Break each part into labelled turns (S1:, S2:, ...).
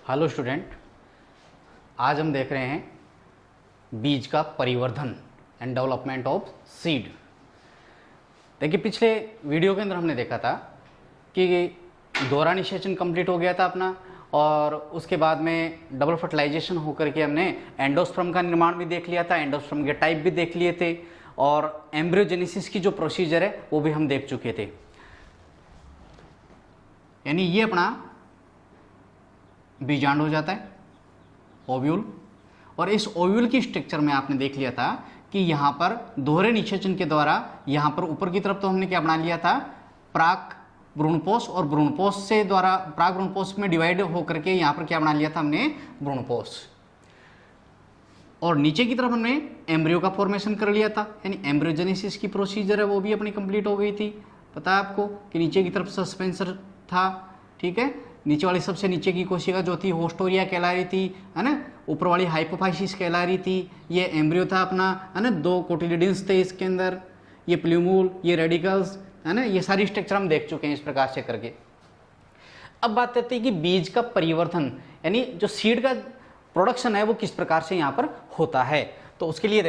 S1: Hello student, आज हम देख रहे हैं बीज का परिवर्धन एंड डेवलपमेंट ऑफ सीड। देखिए, पिछले वीडियो के अंदर हमने देखा था कि दोहरा निषेचन कंप्लीट हो गया था अपना, और उसके बाद में डबल फर्टिलाइजेशन होकर के हमने एंडोस्पर्म का निर्माण भी देख लिया था, एंडोस्पर्म के टाइप भी देख लिए थे, और एम्ब्रियोजेनेसिस की जो प्रोसीजर है वो भी हम देख चुके थे। यानी ये अपना बीजांड हो जाता है, ओव्यूल, और इस ओव्यूल की स्ट्रक्चर में आपने देख लिया था कि यहाँ पर दोहरे निषेचन के द्वारा यहाँ पर ऊपर की तरफ तो हमने क्या बना लिया था, प्राक भ्रूणपोष, और भ्रूणपोष से द्वारा प्राक भ्रूणपोष में डिवाइड होकर के यहाँ पर क्या बना लिया था हमने, भ्रूणपोष, और नीचे की तरफ हमने एम्ब्रियो का फॉर्मेशन कर लिया था। यानी एम्ब्रियोजेनेसिस की प्रोसीजर है वो भी अपनी कंप्लीट हो गई थी। पता है आपको कि नीचे की तरफ सस्पेंसर था, ठीक है, नीचे वाली सबसे नीचे की कोशिका जो थी होस्टोरिया कहला रही थी, है ना, ऊपर वाली हाइपोफाइसिस कहला रही थी, ये एम्ब्रियो था अपना, है ना, दो कोटिलिडन्स थे इसके अंदर, ये प्ल्यूमूल, ये रेडिकल्स, है ना, ये सारी स्ट्रक्चर हम देख चुके हैं इस प्रकार से करके। अब बात करते हैं कि बीज का परिवर्तन यानी जो सीड का प्रोडक्शन है वो किस प्रकार से यहाँ पर होता है। तो उसके लिए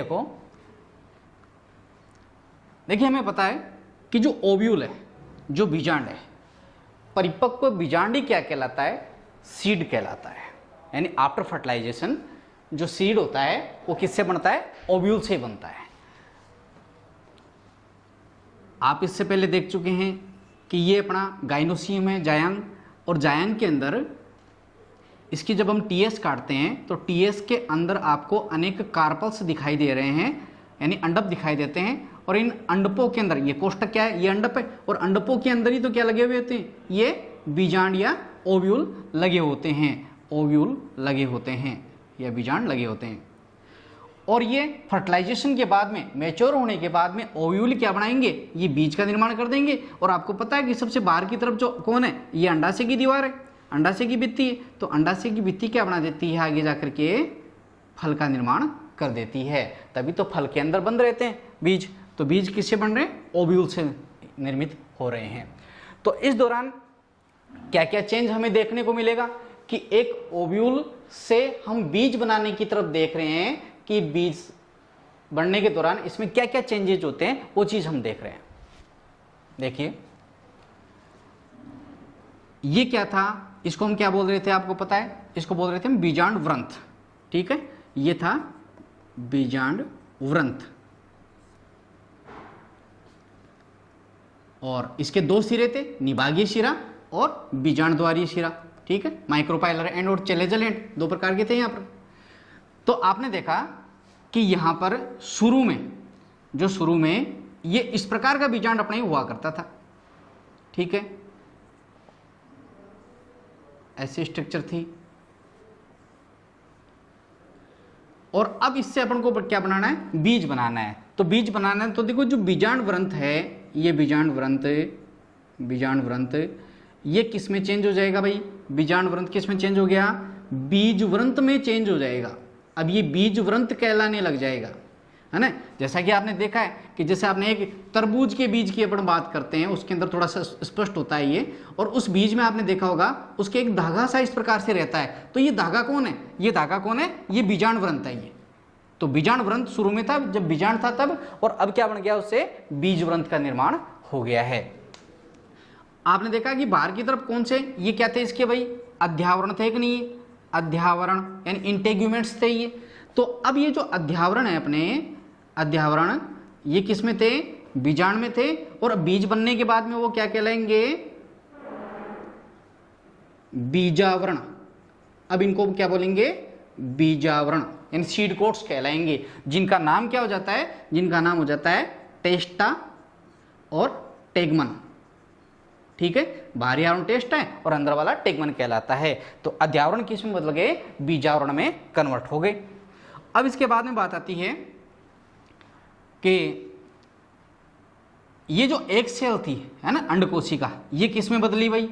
S1: देखिए हमें पता है कि जो ओव्यूल है, जो बीजांड है, परिपक्व बीजांड ही क्या कहलाता है, सीड कहलाता है। यानी आफ्टर फर्टिलाइजेशन जो सीड होता है वो किससे बनता है, ओव्यूल से बनता है। आप इससे पहले देख चुके हैं कि ये अपना गाइनोसियम है, जायंग, और जायंग के अंदर इसकी जब हम टीएस काटते हैं तो टीएस के अंदर आपको अनेक कार्पल्स दिखाई दे रहे हैं, यानी अंडप दिखाई देते हैं, और इन अंडपों के अंदर, ये कोष्ठक क्या है, ये अंडप है, और अंडपों के अंदर ही तो क्या लगे हुए होते हैं, ये बीजांड या ओव्यूल लगे होते हैं, ओव्यूल लगे होते हैं या बीजांड लगे होते हैं। और ये फर्टिलाइजेशन के बाद में, मैच्योर होने के बाद में ओव्यूल क्या बनाएंगे, ये बीज का निर्माण कर देंगे। और आपको पता है कि सबसे बाहर की तरफ जो कौन है, ये अंडाशय की दीवार है, अंडाशय की भित्ति है, तो अंडाशय की भित्ति क्या बना देती है, आगे जाकर के फल का निर्माण कर देती है। तभी तो फल के अंदर बंद रहते हैं बीज। तो बीज किससे बन रहे हैं, ओव्यूल से निर्मित हो रहे हैं। तो इस दौरान क्या क्या चेंज हमें देखने को मिलेगा कि एक ओव्यूल से हम बीज बनाने की तरफ देख रहे हैं कि बीज बनने के दौरान इसमें क्या क्या चेंजेज होते हैं, वो चीज हम देख रहे हैं। देखिए ये क्या था, इसको हम क्या बोल रहे थे आपको पता है, इसको बोल रहे थे हम बीजांड व्रंथ, ठीक है, ये था बीजांड व्रंथ, और इसके दो सिरे थे, निभागीय शिरा और बीजांड द्वारीय शिरा, ठीक है, माइक्रोपाइलर एंड और चेलेजल एंड, दो प्रकार के थे यहाँ पर। तो आपने देखा कि यहाँ पर शुरू में ये इस प्रकार का बीजांड अपना ही हुआ करता था, ठीक है, ऐसी स्ट्रक्चर थी। और अब इससे अपन को क्या बनाना है, बीज बनाना है। तो बीज बनाना है तो देखो जो बीजांड व्रंथ है, ये बीजांड व्रंथ ये किस में चेंज हो जाएगा भाई, बीजांड व्रंथ किस में चेंज हो गया, बीज व्रंथ में चेंज हो जाएगा। अब ये बीज व्रंथ कहलाने लग जाएगा, है ना। जैसा कि आपने देखा है कि जैसे आपने एक तरबूज के बीज की अपन बात करते हैं, उसके अंदर थोड़ा सा स्पष्ट होता है ये, और उस बीज में आपने देखा होगा उसके एक धागा सा इस प्रकार से रहता है। तो ये धागा कौन है, ये धागा कौन है, ये बीजांड व्रंथ है ये। तो बीजांड व्रंथ शुरू में था जब बीजांड था तब, और अब क्या बन गया, उससे बीज व्रंथ का निर्माण हो गया है। आपने देखा कि बाहर की तरफ कौन से, ये क्या थे इसके भाई, अध्यावरण थे कि नहीं, अध्यावरण यानी इंटेग्यूमेंट्स थे ये। तो अब ये जो अध्यावरण है अपने, अध्यावरण ये किस में थे, बीजांड में थे, और बीज बनने के बाद में वो क्या कहलाएंगे, बीजावरण। अब इनको क्या बोलेंगे, बीजावरण, यानी सीड कोट्स कहलाएंगे, जिनका नाम क्या हो जाता है, जिनका नाम हो जाता है टेस्टा और टेगमन, ठीक है, बाहरी आवरण टेस्ट है और अंदर वाला टेगमन कहलाता है। तो अध्यावरण किस में बदल गए, बीजावरण में कन्वर्ट हो गए। अब इसके बाद में बात आती है कि ये जो एक सेल थी, है ना, अंडकोशिका, ये किस में बदली भाई,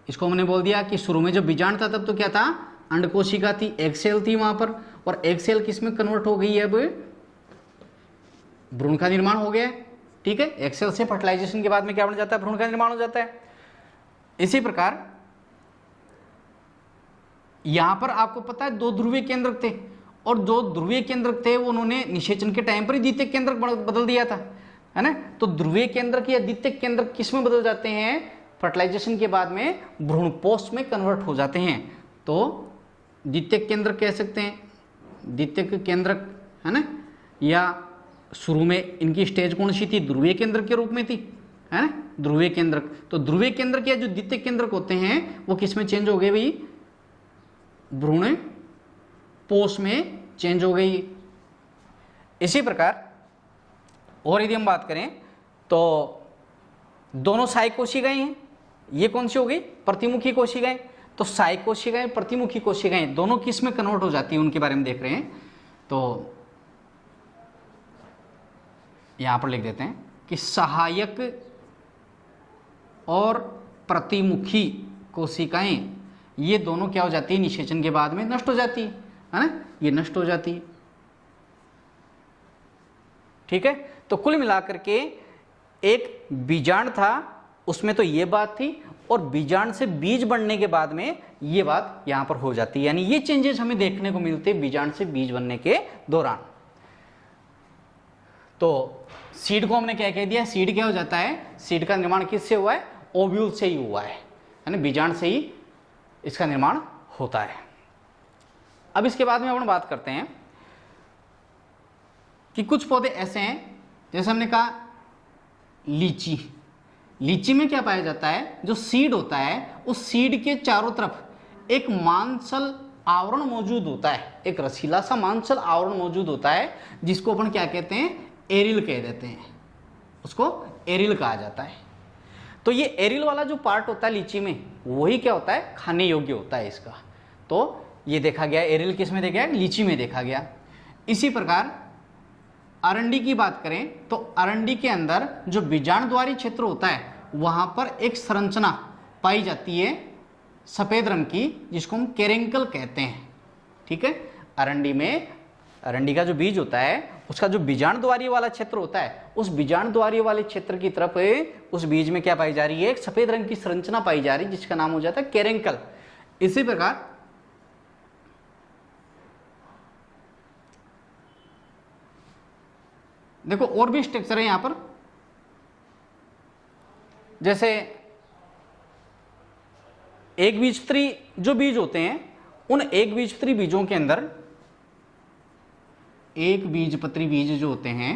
S1: इसको हमने बोल दिया कि शुरू में जब बीजांड था तब तो क्या था, अंडकोशिका थी, एक सेल थी वहां पर, और एक सेल किस में कन्वर्ट हो गई है, अब भ्रूण का निर्माण हो गया है, ठीक है। एक सेल से फर्टिलाइजेशन के बाद में क्या बन जाता है, भ्रूण का निर्माण हो जाता है। इसी प्रकार यहां पर आपको पता है 2 ध्रुवीय केंद्रक थे, और जो ध्रुवीय केंद्रक थे वो उन्होंने निषेचन के टाइम पर ही द्वितीयक केंद्रक बदल दिया था, है ना। तो ध्रुवीय केंद्रक या द्वितीयक केंद्रक किस में बदल जाते हैं? फर्टिलाइजेशन के बाद में भ्रूणपोष में कन्वर्ट हो जाते हैं। तो द्वितीयक केंद्रक कह सकते हैं, द्वितीयक केंद्रक, है ना। या शुरू में इनकी स्टेज कौन सी थी? ध्रुवीय केंद्रक के रूप में थी, है ना, ध्रुवीय केंद्रक। तो ध्रुवीय केंद्रक या जो द्वितीयक केंद्रक होते हैं वो किस में चेंज हो गए भाई? भ्रूण पोष में चेंज हो गई। इसी प्रकार और यदि हम बात करें तो दोनों सहायक कोशिकाएं हैं, ये कौन सी हो गई? प्रतिमुखी कोशिकाएं। तो सहायक कोशिकाएं, प्रतिमुखी कोशिकाएं दोनों किस में कन्वर्ट हो जाती है उनके बारे में देख रहे हैं। तो यहां पर लिख देते हैं कि सहायक और प्रतिमुखी कोशिकाएं ये दोनों क्या हो जाती है? निषेचन के बाद में नष्ट हो जाती है ना, ये नष्ट हो जाती है। ठीक है। तो कुल मिलाकर के एक बीजांड था, उसमें तो ये बात थी, और बीजांड से बीज बनने के बाद में ये बात यहां पर हो जाती है, यानी ये चेंजेस हमें देखने को मिलते हैं बीजांड से बीज बनने के दौरान। तो सीड को हमने क्या कह दिया? सीड क्या हो जाता है? सीड का निर्माण किससे हुआ है? ओव्यूल से ही हुआ है ना, बीजांड से ही इसका निर्माण होता है। अब इसके बाद में अपन बात करते हैं कि कुछ पौधे ऐसे हैं, जैसे हमने कहा लीची। लीची में क्या पाया जाता है? जो सीड होता है उस सीड के चारों तरफ एक मांसल आवरण मौजूद होता है, एक रसीला सा मांसल आवरण मौजूद होता है, जिसको अपन क्या कहते हैं? एरिल कह देते हैं, उसको एरिल कहा जाता है। तो ये एरिल वाला जो पार्ट होता है लीची में, वही क्या होता है? खाने योग्य होता है इसका। तो ये देखा गया, एरिल किस में देखा गया? लीची में देखा गया। इसी प्रकार अरंडी की बात करें तो अरंडी के अंदर जो बीजाणुद्वारी क्षेत्र होता है वहां पर एक संरचना पाई जाती है सफेद रंग की, जिसको हम कैरेंकल कहते हैं। ठीक है। अरंडी में, अरंडी का जो बीज होता है उसका जो बीजाणुद्वारी वाला क्षेत्र होता है, उस बीजाणुद्वारी वाले क्षेत्र की तरफ उस बीज में क्या पाई जा रही है? एक सफेद रंग की संरचना पाई जा रही है, जिसका नाम हो जाता है कैरेंकल। इसी प्रकार देखो और भी स्ट्रक्चर है यहां पर, जैसे एक बीजपत्री जो बीज होते हैं, उन एक बीजपत्री बीजों के अंदर एक बीजपत्री बीज जो होते हैं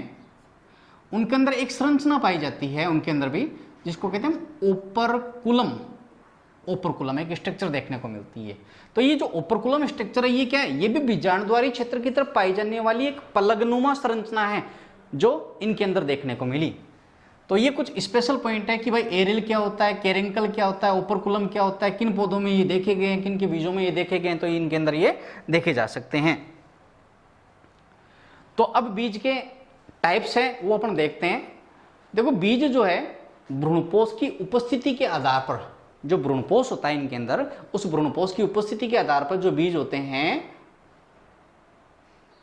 S1: उनके अंदर एक संरचना पाई जाती है उनके अंदर भी, जिसको कहते हैं ओपरकुलम। ओपरकुलम एक स्ट्रक्चर देखने को मिलती है। तो ये जो ओपरकुलम स्ट्रक्चर है ये क्या है? ये भी बीजाणुद्वारी क्षेत्र की तरफ पाई जाने वाली एक पलगनुमा संरचना है जो इनके अंदर देखने को मिली। तो ये कुछ स्पेशल पॉइंट है कि भाई एरिल क्या होता है, कैरेंकल क्या होता है, ओपरकुलम क्या होता है, किन पौधों में ये देखे गए हैं, किन के बीजों में ये देखे गए हैं, तो इनके अंदर ये देखे जा सकते हैं। तो अब बीज के टाइप्स हैं वो अपन देखते हैं। देखो बीज जो है भ्रूणपोष की उपस्थिति के आधार पर, जो भ्रूणपोष होता है इनके अंदर, उस भ्रूणपोष की उपस्थिति के आधार पर जो बीज होते हैं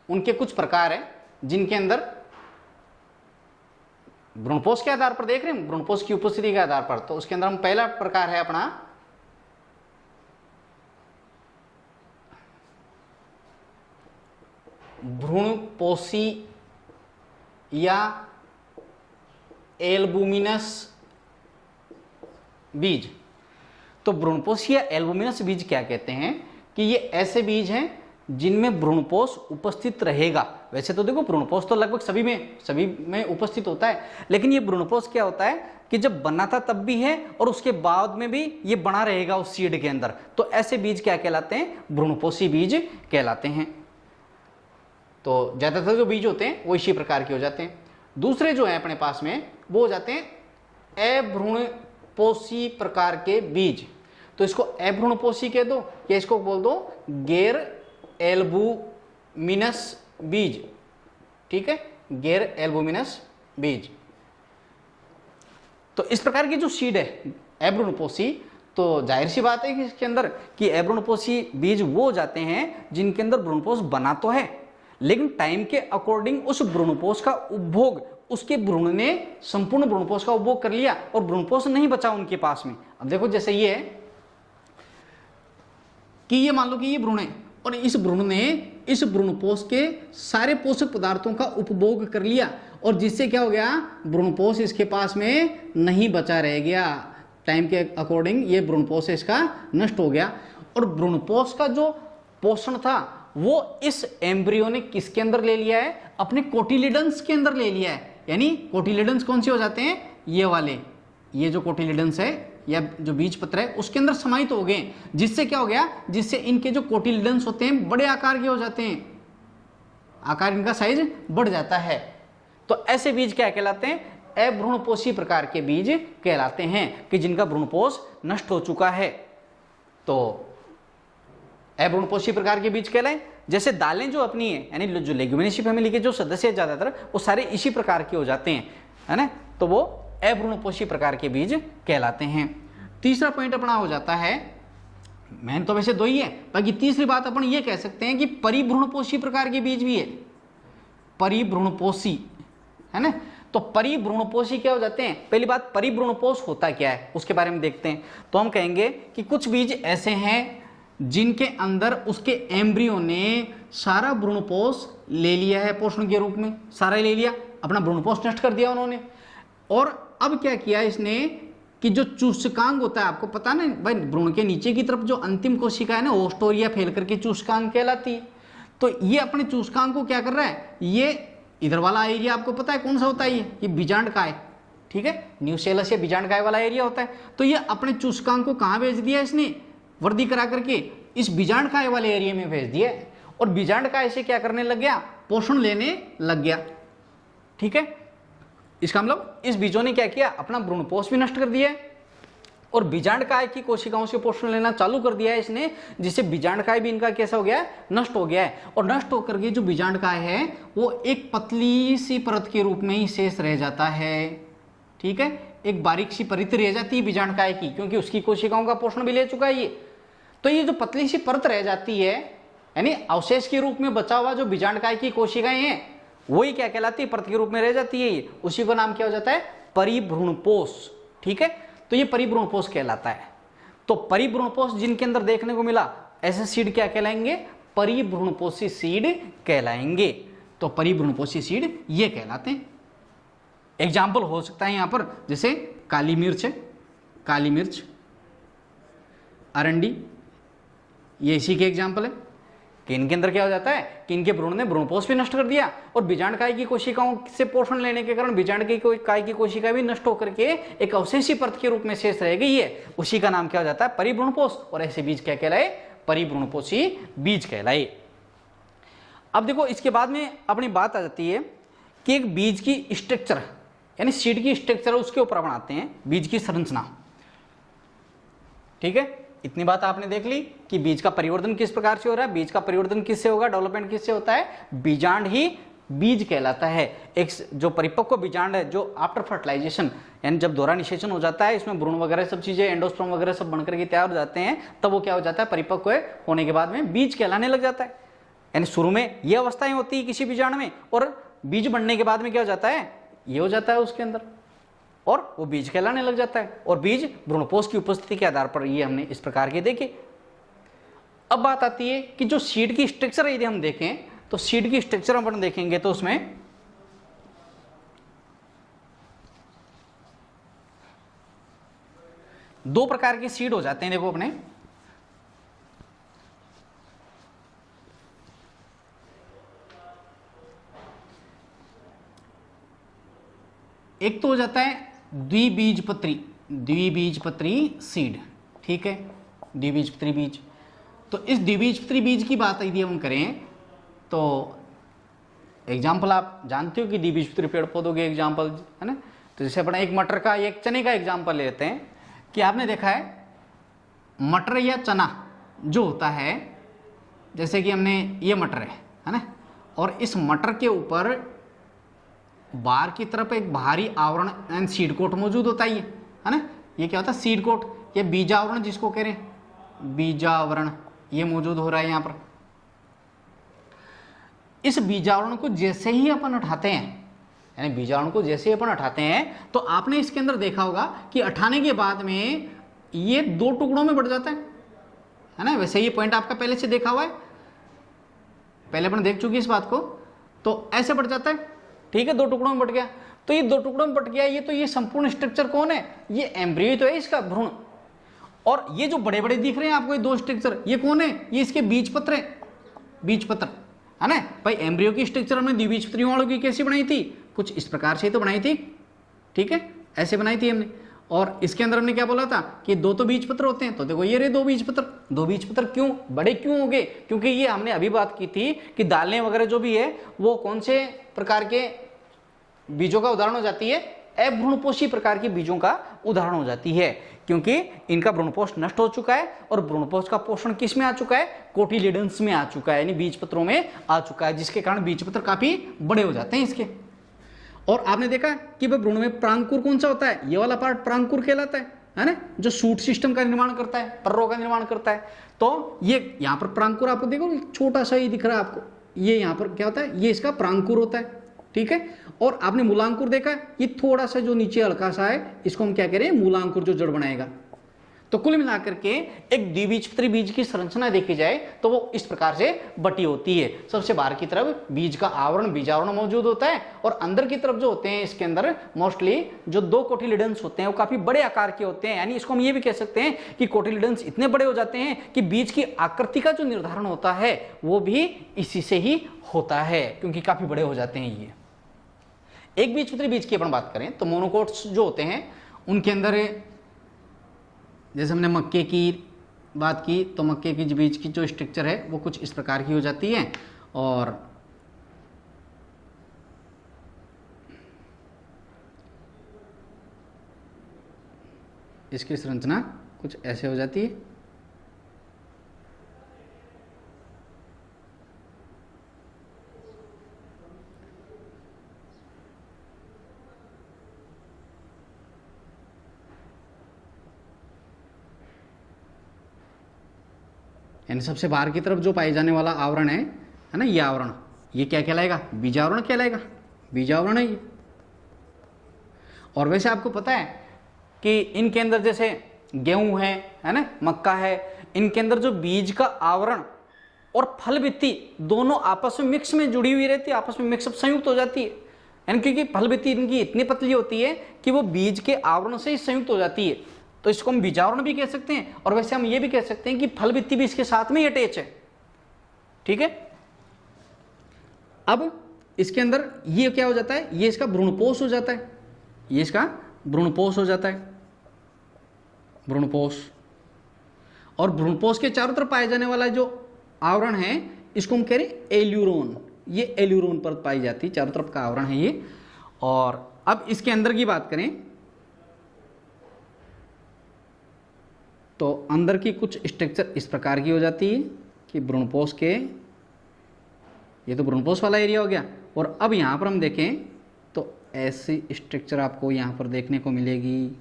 S1: उनके कुछ प्रकार हैं, जिनके अंदर भ्रूणपोष के आधार पर देख रहे हैं, भ्रूणपोष की उपस्थिति के आधार पर। तो उसके अंदर हम पहला प्रकार है अपना भ्रूणपोषी या एल्बुमिनस बीज। तो भ्रूणपोष या एल्बुमिनस बीज क्या कहते हैं कि ये ऐसे बीज हैं जिनमें भ्रूणपोष उपस्थित रहेगा। वैसे तो देखो भ्रूणपोष तो लगभग सभी में उपस्थित होता है, लेकिन ये भ्रूणपोष क्या होता है कि जब बना था तब भी है और उसके बाद में भी ये बना रहेगा उस सीड के अंदर। तो ऐसे बीज क्या कहलाते हैं? भ्रूणपोषी बीज कहलाते हैं। तो ज्यादातर जो बीज होते हैं वो इसी प्रकार के हो जाते हैं। दूसरे जो है अपने पास में वो हो जाते हैं अभ्रूणपोषी प्रकार के बीज। तो इसको अभ्रूणपोषी कह दो या इसको बोल दो गैर एल्बुमिनस बीज। ठीक है, गैर एल्बुमिनस बीज। तो इस प्रकार की जो सीड है अभ्रूणपोषी, तो जाहिर सी बात है कि इसके अंदर कि अभ्रूणपोषी बीज वो हो जाते हैं जिनके अंदर भ्रूणपोष बना तो है, लेकिन टाइम के अकॉर्डिंग उस भ्रूणपोष का उपभोग उसके भ्रूण ने संपूर्ण भ्रूणपोष का उपभोग कर लिया और भ्रूणपोष नहीं बचा उनके पास में। अब देखो जैसे ये है, कि ये मान लो कि ये भ्रूण है और इस भ्रूण ने इस भ्रूणपोष के सारे पोषक पदार्थों का उपभोग कर लिया और जिससे क्या हो गया, भ्रूणपोष इसके पास में नहीं बचा रह गया, टाइम के अकॉर्डिंग ये भ्रूणपोष इसका नष्ट हो गया। और भ्रूणपोष का जो पोषण था वो इस एम्ब्रियो ने किसके अंदर ले लिया है, अपने कोटिलिडन्स के अंदर ले लिया है। यानी कोटिलिडन्स कौन से हो जाते हैं, ये वाले, ये जो कोटिलिडन्स है या जो बीज पत्र है उसके अंदर समाहित हो गए, जिससे क्या हो गया, जिससे इनके जो कोटिलिडन्स होते हैं बड़े आकार के हो जाते हैं, आकार इनका साइज बढ़ जाता है। तो ऐसे बीज क्या कहलाते हैं, अभ्रूणपोषी प्रकार के बीज कहलाते हैं कि जिनका भ्रूणपोष नष्ट हो चुका है। तो अभ्रूणपोषी प्रकार के बीज कहलाए। जैसे दालें जो अपनी है, यानी जो लेग्यूमिनेसी फैमिली के जो सदस्य ज्यादातर वो सारे इसी प्रकार के हो जाते हैं, है ना, तो वो अभ्रूणपोषी प्रकार के बीज कहलाते हैं। तीसरा पॉइंट अपना हो जाता है, मैन तो वैसे दो ही है, बाकी तीसरी बात अपन ये कह सकते हैं कि परिभ्रूणपोषी प्रकार के बीज भी है, परिभ्रूणपोषी, है ना। तो परिभ्रूणपोषी क्या हो जाते हैं, पहली बात परिभ्रूणपोष होता क्या है उसके बारे में देखते हैं। तो हम कहेंगे कि कुछ बीज ऐसे हैं जिनके अंदर उसके एम्ब्रियो ने सारा भ्रूणपोष ले लिया है, पोषण के रूप में सारा ले लिया, अपना भ्रूणपोष नष्ट कर दिया उन्होंने। और अब क्या किया इसने कि जो चूसकांग होता है, आपको पता ना भाई, भ्रूण के नीचे की तरफ जो अंतिम कोशिका है ना, ओस्टोरिया फैल करके चूसकांग कहलाती है। तो ये अपने चूसकांग को क्या कर रहा है, ये इधर वाला एरिया आपको पता है कौन सा होता है, ये बीजांडकाय, ठीक है, न्यूसेलस या बीजांडकाय वाला एरिया होता है। तो ये अपने चूसकांग को कहाँ भेज दिया इसने, वर्दी करा करके इस बीजांडकाय वाले एरिया में भेज दिया, और बीजांडकाय से क्या करने लग गया, पोषण लेने लग गया, ठीक है। इसका मतलब इस बीजों ने क्या किया, अपना भ्रूणपोष भी नष्ट कर दिया है और बीजांडकाय की कोशिकाओं से पोषण लेना चालू कर दिया है इसने, जिससे बीजांडकाय भी इनका कैसा हो गया है, नष्ट हो गया है। और नष्ट होकर के जो बीजांडकाय है वो एक पतली सी परत के रूप में ही शेष रह जाता है, ठीक है, एक बारीक सी परत रह जाती है बीजांडकाय की, क्योंकि उसकी कोशिकाओं का पोषण भी ले चुका है ये। तो ये जो पतली सी परत रह जाती है, यानी अवशेष के रूप में बचा हुआ जो बीजांडकाय की कोशिकाएं हैं, वही क्या कहलाती है, परत के रूप में रह जाती है ये, उसी का नाम क्या हो जाता है, परिभ्रूणपोष, ठीक है। तो ये परिभ्रूणपोष कहलाता है। तो परिभ्रूणपोष जिनके अंदर देखने को मिला, ऐसे सीड क्या कहलाएंगे, परिभ्रूणपोषी सीड कहलाएंगे। तो परिभ्रूणपोषी सीड ये कहलाते हैं। एग्जाम्पल हो सकता है यहां पर, जैसे काली मिर्च है, काली मिर्च, अरंडी, ये इसी के एग्जाम्पल है कि इनके अंदर क्या हो जाता है कि इनके भ्रूण ने भ्रूणपोष भी नष्ट कर दिया और बीजांडकाय की कोशिकाओं से पोषण लेने के कारण बीजांडकाय की कोशिका भी नष्ट होकर के एक अवशेषी परत के रूप में शेष रह गई है, उसी का नाम क्या हो जाता है, परिभ्रूणपोष। और ऐसे बीज क्या कहलाए, परिभ्रूणपोषी बीज कहलाए। अब देखो इसके बाद में अपनी बात आ जाती है कि एक बीज की स्ट्रक्चर, यानी सीड की स्ट्रक्चर, उसके ऊपर बनाते हैं बीज की संरचना, ठीक है। इतनी बात आपने देख ली कि बीज का परिवर्तन किस प्रकार से हो रहा है, बीज का परिवर्तन किससे होगा, डेवलपमेंट किससे होता है, बीजांड ही बीज कहलाता है। एक जो परिपक्व बीजांड है, जो आफ्टर फर्टिलाइजेशन, यानी जब दोहरा निषेचन हो जाता है, इसमें भ्रूण वगैरह सब चीजें, एंडोस्पर्म वगैरह सब बनकर के तैयार हो जाते हैं, तब वो क्या हो जाता है, परिपक्व होने के बाद में बीज कहलाने लग जाता है। यानी शुरू में ये अवस्थाएं होती है किसी बीजांड में, और बीज बनने के बाद में क्या हो जाता है, ये हो जाता है उसके अंदर, और वो बीज कहलाने लग जाता है। और बीज भ्रूणपोष की उपस्थिति के आधार पर ये हमने इस प्रकार के देखे। अब बात आती है कि जो सीड की स्ट्रक्चर यदि हम देखें, तो सीड की स्ट्रक्चर अपन देखेंगे तो उसमें दो प्रकार के सीड हो जाते हैं। देखो अपने एक तो हो जाता है द्विबीजपत्री सीड, ठीक है, द्विबीजपत्री बीज। तो इस द्विबीजपत्री बीज की बात यदि हम करें तो एग्जाम्पल आप जानते हो कि द्विबीजपत्री पेड़ पौधों के एग्जाम्पल है ना। तो जैसे अपना एक मटर का, एक चने का एग्जाम्पल लेते हैं कि आपने देखा है मटर या चना जो होता है, जैसे कि हमने ये मटर है ना, और इस मटर के ऊपर बाहर की तरफ एक बाहरी आवरण एंड सीड कोट मौजूद होता है ना। ये क्या होता है, सीड कोट या बीजावरण जिसको कह रहे हैं, बीजावरण ये मौजूद हो रहा है यहाँ पर। इस बीजावरण को जैसे ही अपन उठाते हैं, यानी बीजाणु को जैसे ही अपन उठाते हैं, तो आपने इसके अंदर देखा होगा कि उठाने के बाद में ये दो टुकड़ों में बढ़ जाता है है ना। वैसे ये पॉइंट आपका पहले से देखा हुआ है, पहले अपन देख चुकी इस बात को। तो ऐसे बढ़ जाता है, ठीक है, दो टुकड़ों में बट गया। तो ये दो टुकड़ों में बट गया, ये तो ये संपूर्ण स्ट्रक्चर कौन है, ये एम्ब्रियो तो है इसका, भ्रूण। और ये जो बड़े बड़े दिख रहे हैं आपको ये दो स्ट्रक्चर, ये कौन है, ये इसके बीजपत्र है, बीजपत्र, है ना भाई। एम्ब्रियो की स्ट्रक्चर हमने द्विबीजपत्री वालों की कैसी बनाई थी, कुछ इस प्रकार से तो बनाई थी, ठीक है, ऐसे बनाई थी हमने। और इसके अंदर हमने क्या बोला था कि दो तो बीजपत्र होते हैं, तो देखो ये रहे दो बीजपत्र। दो बीजपत्र क्यों बड़े क्यों हो गए, क्योंकि ये हमने अभी बात की थी कि दालें वगैरह जो भी है वो कौन से प्रकार के बीजों का उदाहरण हो जाती है, अभ्रूणपोषी प्रकार के बीजों का उदाहरण हो जाती है, क्योंकि इनका भ्रूणपोष नष्ट हो चुका है और भ्रूणपोष का पोषण किस में आ चुका है, कोटिलिडन्स में आ चुका है, यानी बीजपत्रों में आ चुका है, जिसके कारण बीजपत्र काफी बड़े हो जाते हैं इसके। और आपने देखा कि भाई भ्रूण में प्रांकुर कौन सा होता है, ये वाला पार्ट प्रांकुर कहलाता है ना, जो सूट सिस्टम का निर्माण करता है, पर्रों का निर्माण करता है। तो ये यहाँ पर प्रांकुर आपको देखो छोटा सा ही दिख रहा है आपको, ये यहाँ पर क्या होता है, ये इसका प्रांकुर होता है, ठीक है। और आपने मूलांकुर देखा है, ये थोड़ा सा जो नीचे हल्का सा है, इसको हम क्या कह रहे हैं, मूलांकुर, जो जड़ बनाएगा। तो कुल मिलाकर के एक द्विबीजपत्री बीज की संरचना देखी जाए तो वो इस प्रकार से बटी होती है। सबसे बाहर की तरफ बीज का आवरण, बीजावरण मौजूद होता है, और अंदर की तरफ जो होते हैं इसके अंदर मोस्टली जो दो कोटिलिडन्स होते हैं वो काफी बड़े आकार के होते हैं। यानी इसको हम ये भी कह सकते हैं कि कोटिलिडन्स इतने बड़े हो जाते हैं कि बीज की आकृति का जो निर्धारण होता है वो भी इसी से ही होता है, क्योंकि काफी बड़े हो जाते हैं ये। एक बीजपत्री बीज की अपन बात करें तो मोनोकोट्स जो होते हैं उनके अंदर, जैसे हमने मक्के की बात की, तो मक्के की बीज की जो स्ट्रक्चर है वो कुछ इस प्रकार की हो जाती है, और इसकी संरचना कुछ ऐसे हो जाती है। यानी सबसे बाहर की तरफ जो पाए जाने वाला आवरण है ना, ये आवरण, ये क्या कहलाएगा, बीजावरण कहलाएगा, बीजावरण है ये। और वैसे आपको पता है कि इनके अंदर जैसे गेहूं है ना, मक्का है, इनके अंदर जो बीज का आवरण और फल भित्ति दोनों आपस में मिक्स में जुड़ी हुई रहती है, आपस में मिक्सअप संयुक्त हो जाती है। यानी क्योंकि फल भित्ति इनकी इतनी पतली होती है कि वो बीज के आवरण से ही संयुक्त हो जाती है, तो इसको हम बीजावरण भी कह सकते हैं। और वैसे हम ये भी कह सकते हैं कि फल भित्ति भी इसके साथ में ही अटैच है, ठीक है। अब इसके अंदर ये क्या हो जाता है, ये इसका भ्रूणपोष हो जाता है, ये इसका भ्रूणपोष हो जाता है, भ्रूणपोष। और भ्रूणपोष के चारों तरफ पाए जाने वाला जो आवरण है इसको हम कह रहे हैं एल्यूरोन, ये एल्यूरोन पर पाई जाती है, चारों तरफ का आवरण है ये। और अब इसके अंदर की बात करें तो अंदर की कुछ स्ट्रक्चर इस प्रकार की हो जाती है कि भ्रूणपोष के, ये तो भ्रूणपोष वाला एरिया हो गया। और अब यहाँ पर हम देखें तो ऐसी स्ट्रक्चर आपको यहाँ पर देखने को मिलेगी,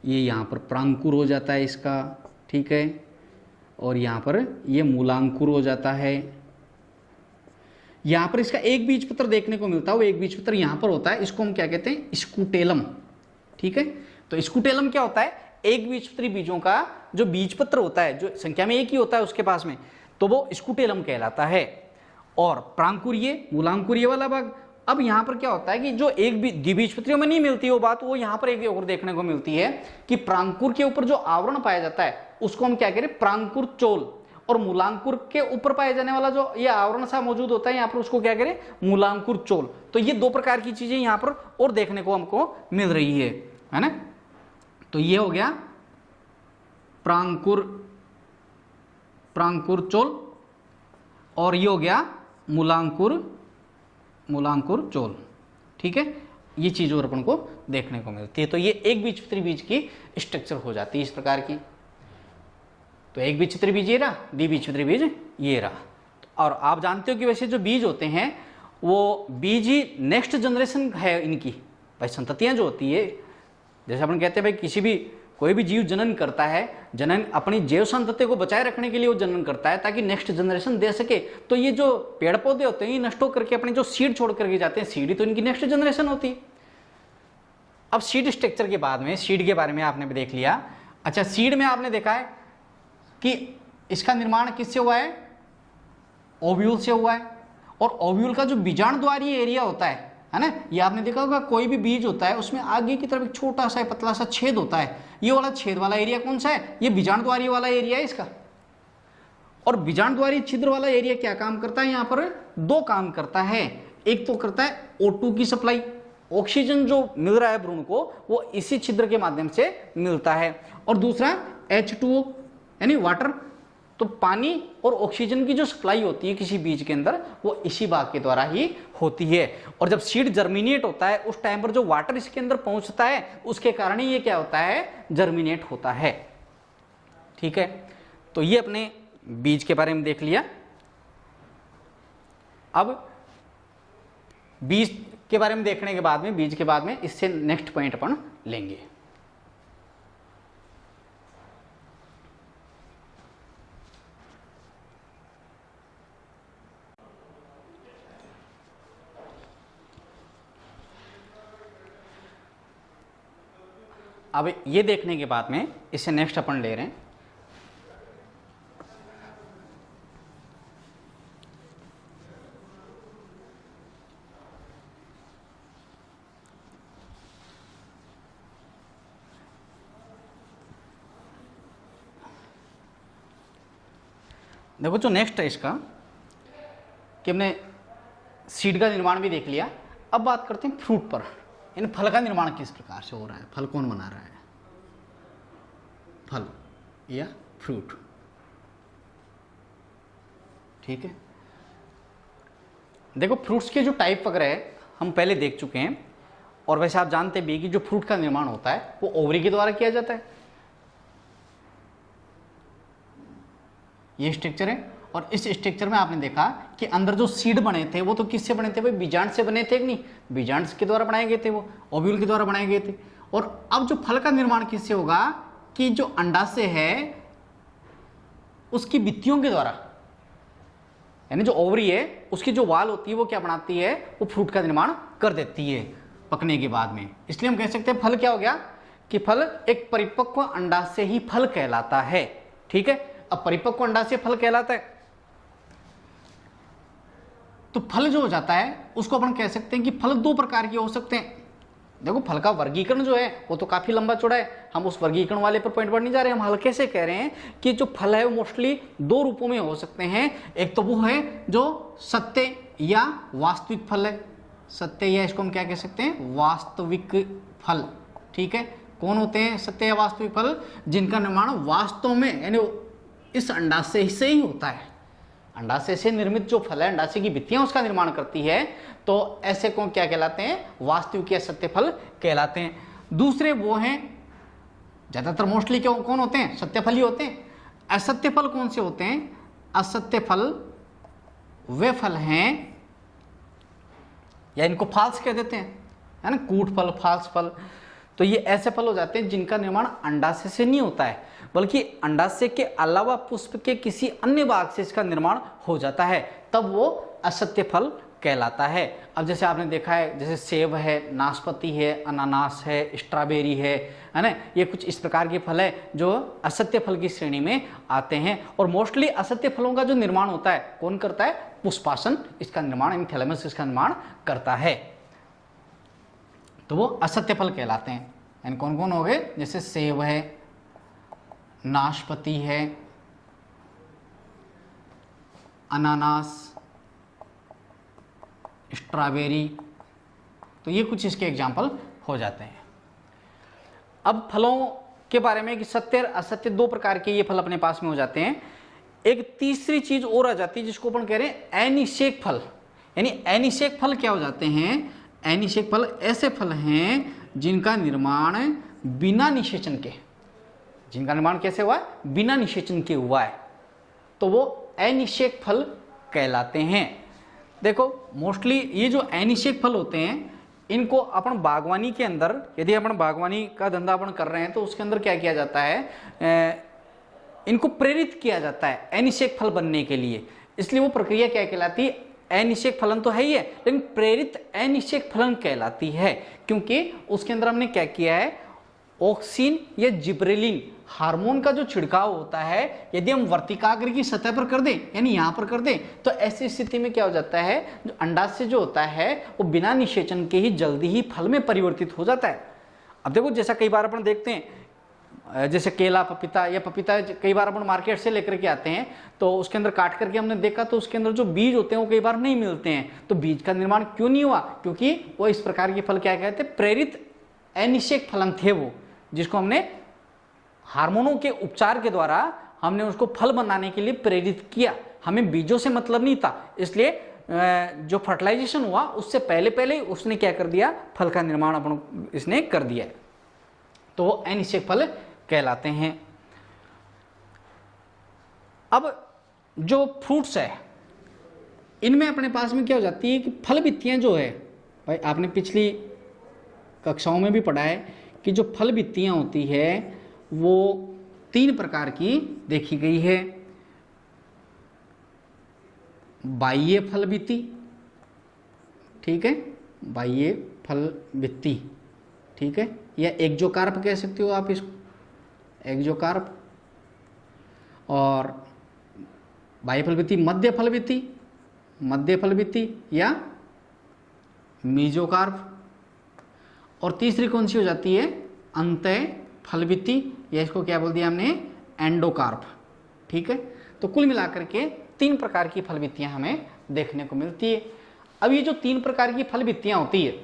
S1: ये यहाँ पर प्रांकुर हो जाता है इसका, ठीक है, और यहाँ पर ये मूलांकुर हो जाता है। यहाँ पर इसका एक बीजपत्र देखने को मिलता है, वो एक बीजपत्र यहाँ पर होता है, इसको हम क्या कहते हैं, स्कूटेलम, ठीक है। तो स्कूटेलम क्या होता है, एक बीजपत्री बीजों का जो बीजपत्र होता है, जो संख्या में एक ही होता है उसके पास में, तो वो स्कूटेलम कहलाता है। और प्रांकुर्य, मूलांकुर्य वाला भाग। अब यहाँ पर क्या होता है कि जो एक द्विबीजपत्रियों में नहीं मिलती वो बात, वो यहाँ पर एक और देखने को मिलती है कि प्रांकुर के ऊपर जो आवरण पाया जाता है उसको हम क्या कह रहे हैं, प्रांकुर चोल। और मूलांकुर के ऊपर पाए जाने वाला जो ये आवरण सा मौजूद होता है यहाँ पर, उसको क्या करें, मूलांकुर चोल। तो ये दो प्रकार की चीजें यहाँ पर और देखने को हमको मिल रही है ना। तो ये हो गया प्रांकुर, प्रांकुर चोल, और ये हो गया मूलांकुर, मूलांकुर चोल, ठीक है। ये चीज और अपन को देखने को मिलती है। तो ये एक बीजपत्री बीज की स्ट्रक्चर हो जाती है इस प्रकार की। तो एक बीजपत्री बीज ये रहा, द्विबीजपत्री बीज ये रहा। और आप जानते हो कि वैसे जो बीज होते हैं वो बीज ही नेक्स्ट जनरेशन है इनकी, भाई संततियां जो होती है, जैसे अपन कहते हैं भाई किसी भी कोई भी जीव जनन करता है, जनन अपनी जैव संतति को बचाए रखने के लिए वो जनन करता है ताकि नेक्स्ट जनरेशन दे सके। तो ये जो पेड़ पौधे होते हैं ये नष्ट होकर के अपने जो सीड छोड़ करके जाते हैं, सीड ही तो इनकी नेक्स्ट जनरेशन होती है। अब सीड स्ट्रक्चर के बाद में सीड के बारे में आपने भी देख लिया। अच्छा, सीड में आपने देखा है कि इसका निर्माण किससे हुआ है, ओव्यूल से हुआ है। और ओव्यूल का जो बीजाणुद्वारी एरिया होता है ना, ये आपने देखा होगा कोई भी बीज होता है उसमें आगे की तरफ एक छोटा सा पतला सा छेद होता है, ये वाला छेद वाला एरिया कौन सा है, ये बीजाणुद्वारी वाला एरिया है इसका। और बीजाणुद्वारी छिद्र वाला एरिया क्या काम करता है, यहाँ पर दो काम करता है। एक तो करता है O2 की सप्लाई, ऑक्सीजन जो मिल रहा है भ्रूण को वो इसी छिद्र के माध्यम से मिलता है। और दूसरा H2O यानी वाटर, तो पानी और ऑक्सीजन की जो सप्लाई होती है किसी बीज के अंदर वो इसी भाग के द्वारा ही होती है। और जब सीड जर्मिनेट होता है उस टाइम पर जो वाटर इसके अंदर पहुंचता है उसके कारण ही ये क्या होता है, जर्मिनेट होता है। ठीक है, तो ये अपने बीज के बारे में देख लिया। अब बीज के बारे में देखने के बाद में, बीज के बाद में इससे नेक्स्ट पॉइंट अपन लेंगे। अब ये देखने के बाद में इससे नेक्स्ट अपन ले रहे हैं देखो जो नेक्स्ट है इसका कि हमने सीड का निर्माण भी देख लिया। अब बात करते हैं फ्रूट पर, इन फल का निर्माण किस प्रकार से हो रहा है, फल कौन बना रहा है, फल या फ्रूट। ठीक है, देखो फ्रूट्स के जो टाइप वगैरह हम पहले देख चुके हैं, और वैसे आप जानते भी कि जो फ्रूट का निर्माण होता है वो ओवरी के द्वारा किया जाता है। ये स्ट्रक्चर है, और इस स्ट्रक्चर में आपने देखा कि अंदर जो सीड बने थे वो तो किससे बने थे भाई, बीजांड से बने थे कि नहीं, बीजांड के द्वारा बनाए गए थे, वो ओव्यूल के द्वारा बनाए गए थे। और अब जो फल का निर्माण किससे होगा कि जो अंडाशय है उसकी भित्तियों के द्वारा, यानी जो ओवरी है उसकी जो वाल होती है वो क्या बनाती है, वो फ्रूट का निर्माण कर देती है पकने के बाद में। इसलिए हम कह सकते हैं फल क्या हो गया कि फल एक परिपक्व अंडाशय ही फल कहलाता है। ठीक है, अब परिपक्व अंडाशय फल कहलाता है, तो फल जो हो जाता है उसको अपन कह सकते हैं कि फल दो प्रकार के हो सकते हैं। देखो फल का वर्गीकरण जो है वो तो काफी लंबा चौड़ा है, हम उस वर्गीकरण वाले पर पॉइंट पर नहीं जा रहे, हम हल्के से कह रहे हैं कि जो फल है वो मोस्टली दो रूपों में हो सकते हैं। एक तो वो है जो सत्य या वास्तविक फल है, सत्य या इसको हम क्या कह सकते हैं, वास्तविक फल। ठीक है, कौन होते हैं सत्य या वास्तविक फल, जिनका निर्माण वास्तव में यानी इस अंडाशय से ही होता है। अंडाशय से निर्मित जो फल है, अंडाशय की भित्तियां उसका निर्माण करती है, तो ऐसे को क्या कहलाते हैं, वास्तविक या सत्य फल कहलाते हैं। दूसरे वो हैं ज्यादातर मोस्टली कौन होते हैं, सत्य फल ही होते हैं। असत्य फल कौन से होते हैं, असत्य फल वे फल हैं, या इनको फाल्स कह देते हैं, है ना, कूट फल, फाल्स फल। तो ये ऐसे फल हो जाते हैं जिनका निर्माण अंडाशय से नहीं होता है, बल्कि अंडाशय के अलावा पुष्प के किसी अन्य भाग से इसका निर्माण हो जाता है, तब वो असत्य फल कहलाता है। अब जैसे आपने देखा है, जैसे सेब है, नाशपाती है, अनानास है, स्ट्रॉबेरी है ना, ये कुछ इस प्रकार के फल है जो असत्य फल की श्रेणी में आते हैं। और मोस्टली असत्य फलों का जो निर्माण होता है कौन करता है, पुष्पासन इसका निर्माण, इन थैलेमस इसका निर्माण करता है, तो वो असत्य फल कहलाते हैं। यानी कौन कौन हो गए, जैसे सेब है, नाशपाती है, अनानास, स्ट्रॉबेरी, तो ये कुछ इसके एग्जाम्पल हो जाते हैं। अब फलों के बारे में कि सत्य और असत्य दो प्रकार के ये फल अपने पास में हो जाते हैं। एक तीसरी चीज और आ जाती है जिसको अपन कह रहे हैं अनिषेक फल। यानी अनिषेक फल क्या हो जाते हैं, अनिषेक फल ऐसे फल हैं जिनका निर्माण बिना निषेचन के, जिनका निर्माण कैसे हुआ है, बिना निषेचन के हुआ है, तो वो अनिषेक फल कहलाते हैं। देखो मोस्टली ये जो अनिषेक फल होते हैं इनको अपन बागवानी के अंदर, यदि अपन बागवानी का धंधा अपन कर रहे हैं तो उसके अंदर क्या किया जाता है, इनको प्रेरित किया जाता है अनिषेक फल बनने के लिए। इसलिए वो प्रक्रिया क्या कहलाती है, अनिषेक फलन तो है ही है, लेकिन प्रेरित अनिषेक फलन कहलाती है, क्योंकि उसके अंदर हमने क्या किया है, ऑक्सिन या जिब्रेलिन हार्मोन का जो छिड़काव होता है, यदि हम वर्तिकाग्र की सतह पर कर दें, यानी यहाँ पर कर दें, तो ऐसी स्थिति में क्या हो जाता है, जो अंडाशय जो होता है वो बिना निषेचन के ही जल्दी ही फल में परिवर्तित हो जाता है। अब देखो जैसा कई बार अपन देखते हैं, जैसे केला, पपीता या पपीता कई बार अपन मार्केट से लेकर के आते हैं, तो उसके अंदर काट करके हमने देखा तो उसके अंदर जो बीज होते हैं वो कई बार नहीं मिलते हैं। तो बीज का निर्माण क्यों नहीं हुआ? क्योंकि वो इस प्रकार के फल क्या कहते हैं, प्रेरित अनिषेक फलन थे वो, जिसको हमने हार्मोनों के उपचार के द्वारा हमने उसको फल बनाने के लिए प्रेरित किया। हमें बीजों से मतलब नहीं था, इसलिए जो फर्टिलाइजेशन हुआ उससे पहले पहले उसने क्या कर दिया, फल का निर्माण अपन इसने कर दिया, तो वो अनिषेक फल कहलाते हैं। अब जो फ्रूट्स है इनमें अपने पास में क्या हो जाती है कि फल भित्तियां जो है, भाई आपने पिछली कक्षाओं में भी पढ़ा है कि जो फल भित्तियां होती है वो 3 प्रकार की देखी गई है। बाह्य फल भित्ति, ठीक है, बाह्य फल भित्ति, ठीक है, या एक्जोकार्प कह सकते हो आप इसको, एक्जोकार्प। और बाह्य फल भित्ति, मध्य फल भित्ति, मध्य फल भित्ति या मीजोकार्प। और तीसरी कौन सी हो जाती है, अंतः फल भित्ति, या इसको क्या बोल दिया हमने, एंडोकार्प, ठीक है। तो कुल मिलाकर के 3 प्रकार की फल भित्तियां हमें देखने को मिलती है। अब ये जो 3 प्रकार की फल भित्तियां होती है,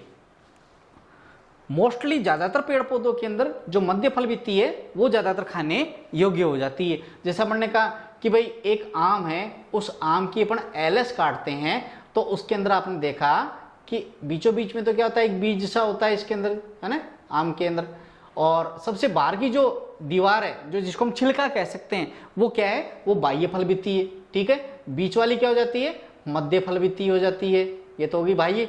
S1: मोस्टली ज्यादातर पेड़ पौधों के अंदर जो मध्य फल भित्ति है वो ज्यादातर खाने योग्य हो जाती है। जैसा हमने कहा कि भाई एक आम है, उस आम की अपन एलएस काटते हैं तो उसके अंदर आपने देखा कि बीचों बीच में तो क्या होता है, एक बीज सा होता है इसके अंदर, है ना, आम के अंदर। और सबसे बाहर की जो दीवार है, जो जिसको हम छिलका कह सकते हैं, वो क्या है, वो बाह्य फल भित्ति है, ठीक है। बीच वाली क्या हो जाती है, मध्य फल भित्ति हो जाती है, ये तो होगी बाह्य,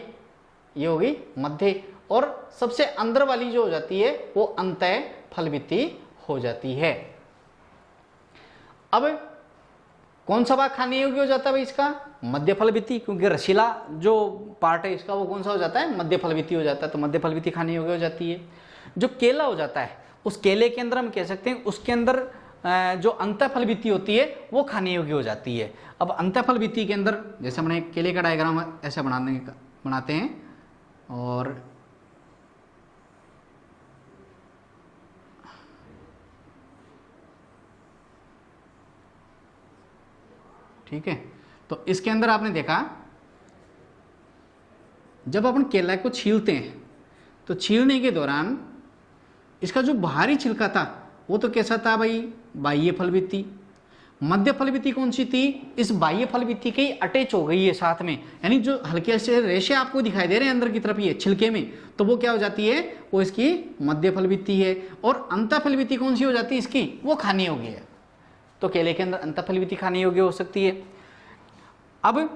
S1: ये होगी मध्य। और सबसे अंदर वाली जो हो जाती है वो अंतः फल भित्ति हो जाती है। अब कौन सा भाग खाने योग्य हो जाता है भाई इसका, मध्य फल भित्ति, क्योंकि रसीला जो पार्ट है इसका वो कौन सा हो जाता है, मध्य फल भित्ति हो जाता है, तो मध्य फल भित्ति खाने योग्य हो जाती है। जो केला हो जाता है, उस केले के अंदर हम कह सकते हैं उसके अंदर जो अंतः फल भित्ति होती है वो खाने योग्य हो जाती है। अब अंतः फल भित्ति के अंदर जैसे हमने केले का डायग्राम ऐसा बनाते हैं, और ठीक है, तो इसके अंदर आपने देखा जब अपन केला को छीलते हैं तो छीलने के दौरान इसका जो बाहरी छिलका था वो तो कैसा था भाई, बाह्य फल भित्ति। मध्य फल भित्ति कौन सी थी, इस बाह्य फल भित्ति के ही अटैच हो गई है साथ में, यानी जो हल्के से रेशे आपको दिखाई दे रहे हैं अंदर की तरफ ये छिलके में, तो वो क्या हो जाती है, वो इसकी मध्य फल भित्ति है। और अंतः फल भित्ति कौन सी हो जाती है इसकी, वो खाने योग्य है। तो केले के अंदर अंतः फल भित्ति खाने योग्य हो सकती है। अब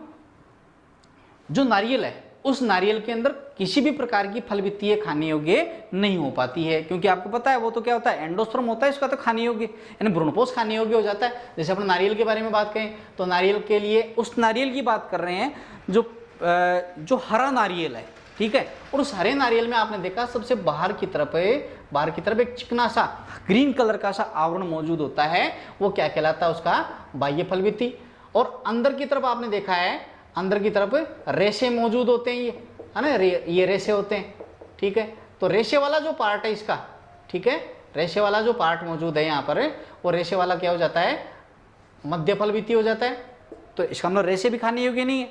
S1: जो नारियल है, उस नारियल के अंदर किसी भी प्रकार की फल भित्ति खाने योग्य नहीं हो पाती है, क्योंकि आपको पता है वो तो क्या होता है, एंडोस्पर्म होता है इसका, तो खाने योग्य यानी भ्रूणपोष खाने योग्य हो जाता है। जैसे अपन नारियल के बारे में बात करें तो नारियल के लिए उस नारियल की बात कर रहे हैं जो हरा नारियल है, ठीक है। और उस हरे नारियल में आपने देखा सबसे बाहर की तरफ एक चिकना सा ग्रीन कलर का सा आवरण मौजूद होता है, वो क्या कहलाता है, उसका बाह्य फल भित्ति। और अंदर की तरफ आपने देखा है, अंदर की तरफ रेशे मौजूद होते हैं, ये है ना, ये रेशे होते हैं, ठीक है। तो रेशे वाला जो पार्ट है इसका, ठीक है, रेशे वाला जो पार्ट मौजूद है यहाँ पर, वो रेशे वाला क्या हो जाता है, मध्य फल भित्ति हो जाता है। तो इसका मतलब रेशे भी खाने योग्य नहीं है।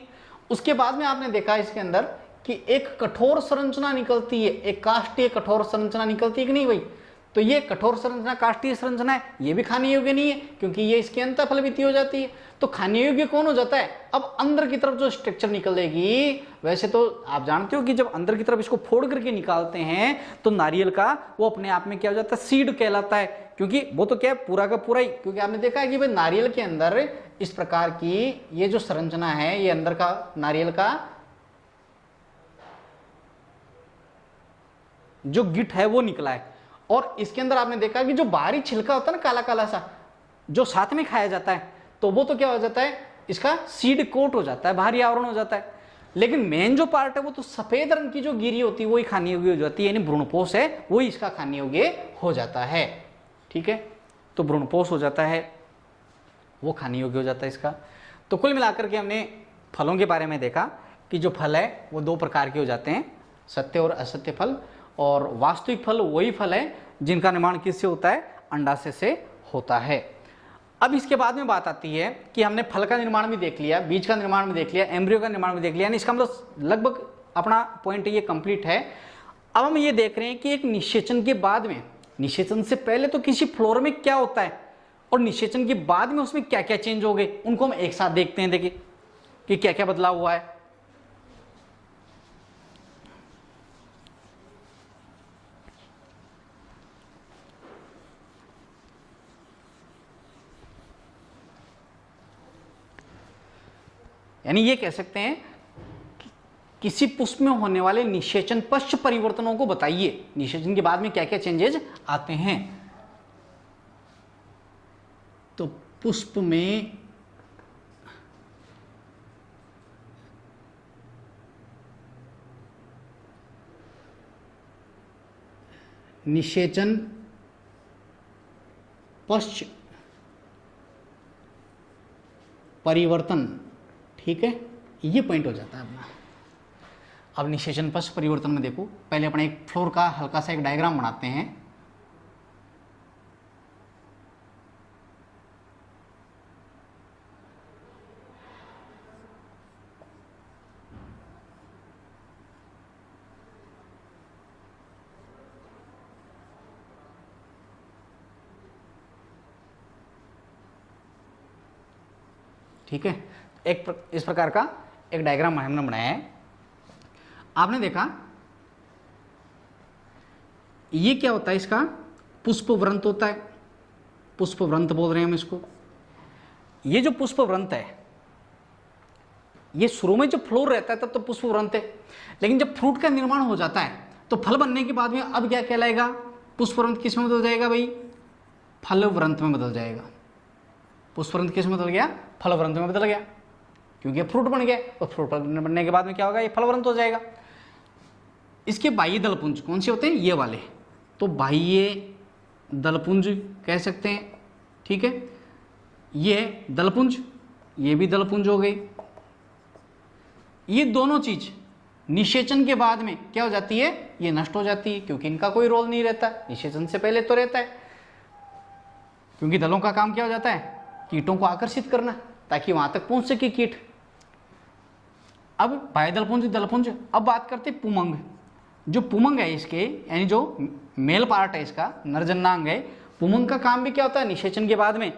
S1: उसके बाद में आपने देखा इसके अंदर कि एक कठोर संरचना निकलती है, एक काष्ठीय कठोर संरचना निकलती है कि नहीं भाई। तो ये कठोर संरचना, काष्ठीय संरचना है, ये भी खाने योग्य नहीं है, क्योंकि ये इसकी अंतः फल भित्ति हो जाती है। तो खाने योग्य कौन हो जाता है, अब अंदर की तरफ जो स्ट्रक्चर निकलेगी। वैसे तो आप जानते हो कि जब अंदर की तरफ इसको फोड़ करके निकालते हैं तो नारियल का वो अपने आप में क्या हो जाता है, सीड कहलाता है, क्योंकि वो तो क्या है, पूरा का पूरा ही, क्योंकि आपने देखा है कि भाई नारियल के अंदर इस प्रकार की ये जो संरचना है, ये अंदर का नारियल का जो गिट है वो निकला है। और इसके अंदर आपने देखा कि जो बाहरी छिलका होता है ना, काला काला सा, जो साथ में खाया जाता है, तो वो तो क्या हो जाता है, इसका सीड कोट हो जाता है, बाहरी आवरण हो जाता है। लेकिन मेन जो पार्ट है वो तो सफेद रंग की जो गिरी होती है वही खाने योग्य हो जाती है, यानी भ्रूणपोष है वही इसका खाने योग्य हो जाता है। ठीक है, तो भ्रूणपोष हो जाता है, वो खाने योग्य हो जाता है इसका। तो कुल मिलाकर के हमने फलों के बारे में देखा कि जो फल है वो दो प्रकार के हो जाते हैं, सत्य और असत्य फल। और वास्तविक फल वही फल है जिनका निर्माण किससे होता है, अंडाशय से होता है। अब इसके बाद में बात आती है कि हमने फल का निर्माण भी देख लिया, बीज का निर्माण भी देख लिया, एम्ब्रियो का निर्माण भी देख लिया, यानी इसका मतलब लगभग अपना पॉइंट ये कंप्लीट है। अब हम ये देख रहे हैं कि एक निषेचन के बाद में, निषेचन से पहले तो किसी फ्लोर में क्या होता है और निषेचन के बाद में उसमें क्या क्या चेंज हो गए, उनको हम एक साथ देखते हैं। देखिए कि क्या क्या बदलाव हुआ है। यानी ये कह सकते हैं कि किसी पुष्प में होने वाले निषेचन पश्च परिवर्तनों को बताइए, निषेचन के बाद में क्या क्या चेंजेस आते हैं। तो पुष्प में निषेचन पश्च परिवर्तन, ठीक है, ये पॉइंट हो जाता है अपना। अब निषेचन पश्च परिवर्तन में देखो, पहले अपने एक फ्लोर का हल्का सा एक डायग्राम बनाते हैं। ठीक है, इस प्रकार का एक डायग्राम हमने बनाया है। आपने देखा ये क्या होता है, इसका पुष्पव्रंत होता है, पुष्पव्रंत बोल रहे हैं हम इसको। ये जो पुष्पव्रंत है ये शुरू में जो फ्लोर रहता है तब तो पुष्पव्रंत है, लेकिन जब फ्रूट का निर्माण हो जाता है तो फल बनने के बाद में अब क्या कहलाएगा, पुष्पव्रंत किस में बदल जाएगा भाई, फलव्रंत में बदल जाएगा। पुष्पव्रंत किस में बदल गया, फलव्रंत में बदल गया, क्योंकि फ्रूट बन गया। और फ्रूट बनने के बाद में क्या होगा, ये फलव्रंत हो जाएगा। इसके बाह्य दलपुंज कौन से होते हैं, ये वाले, तो बाह्य दलपुंज कह सकते हैं। ठीक है, ये दलपुंज, ये भी दलपुंज हो गई। ये दोनों चीज निषेचन के बाद में क्या हो जाती है, ये नष्ट हो जाती है, क्योंकि इनका कोई रोल नहीं रहता, निषेचन से पहले तो रहता है। क्योंकि दलों का काम क्या हो जाता है, कीटों को आकर्षित करना ताकि वहां तक पहुंच सके कीट। अब बाह्य दलपुंज, दलपुंज। अब बात करते हैं पुमंग। जो पुमंग है इसके, यानी जो मेल पार्ट है इसका, नरजन्नांग है, पुमंग का काम भी क्या होता है, निषेचन के बाद में।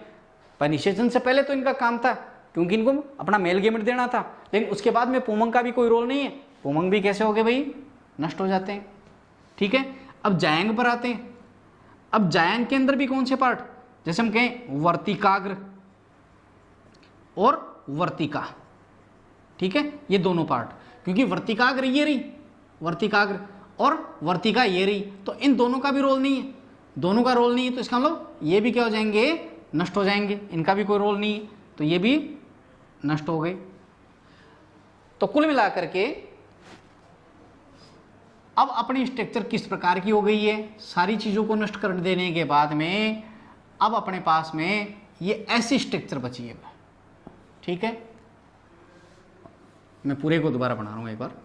S1: पर निषेचन से पहले तो इनका काम था क्योंकि इनको अपना मेल गेमेट देना था, लेकिन उसके बाद में पुमंग का भी कोई रोल नहीं है। पुमंग भी कैसे हो गए भाई, नष्ट हो जाते हैं। ठीक है, अब जायंग पर आते हैं। अब जायंग के अंदर भी कौन से पार्ट, जैसे हम कहें वर्तिकाग्र और वर्तिका। ठीक है, ये दोनों पार्ट, क्योंकि वर्तिकाग्र ये रही, वर्तिकाग्र, और वर्तिका ये रही, तो इन दोनों का भी रोल नहीं है। दोनों का रोल नहीं है तो इसका मतलब ये भी क्या हो जाएंगे, नष्ट हो जाएंगे, इनका भी कोई रोल नहीं है, तो ये भी नष्ट हो गए। तो कुल मिलाकर के अब अपनी स्ट्रक्चर किस प्रकार की हो गई है, सारी चीजों को नष्ट कर देने के बाद में अब अपने पास में ये ऐसी स्ट्रक्चर बची है। ठीक है, मैं पूरे को दोबारा बना रहा हूं एक बार।